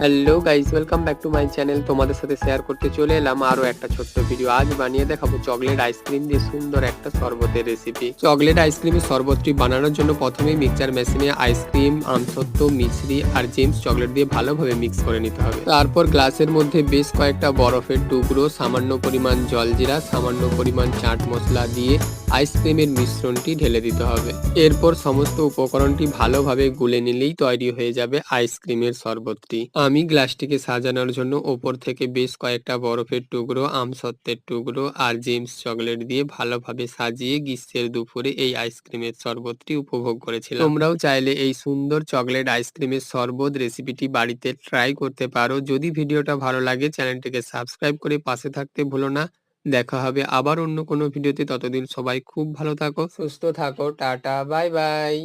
Hello guys, welcome back to my channel. তোমাদের সাথে share করতে চলে এলাম আরো একটা ছোট্ট ভিডিও। আজ বানিয়ে দেখাবো চকলেট আইসক্রিম দিয়ে সুন্দর একটা শরবতের রেসিপি। চকলেট আইসক্রিমের শরবতটি বানানোর জন্য প্রথমেই মিক্সচার মেশিনে আইসক্রিম, আমসত্ত্ব, মিশ্রি আর জেমস চকলেট দিয়ে ভালোভাবে মিক্স করে নিতে হবে। তারপর গ্লাসের মধ্যে বেশ কয়েকটা বরফের টুকরো, সামান্য পরিমাণ জলজিরা, সামান্য পরিমাণ চাট মশলা দিয়ে আইসক্রিমের মিশ্রণটি ঢেলে দিতে হবে। এরপর সমস্ত উপকরণটি ভালোভাবে গুলে নিলেই তৈরি হয়ে যাবে আইসক্রিমের শরবতটি। আমি গ্লাসটিকে সাজানোর জন্য ওপর থেকে বেশ কয়েকটা বরফের টুকরো, আমসত্ত্বের টুকরো আর জেমস চকলেট দিয়ে ভালোভাবে সাজিয়ে গ্রীষ্মের দুপুরে এই আইসক্রিমের শরবতটি উপভোগ করেছিলাম। তোমরাও চাইলে এই সুন্দর চকলেট আইসক্রিমের শরবত রেসিপিটি বাড়িতে ট্রাই করতে পারো। যদি ভিডিওটা ভালো লাগে চ্যানেলটিকে সাবস্ক্রাইব করে পাশে থাকতে ভুলো না। দেখা হবে আবার অন্য কোনো ভিডিওতে। ততদিন সবাই খুব ভালো থাকো, সুস্থ থাকো। Tata, bye bye.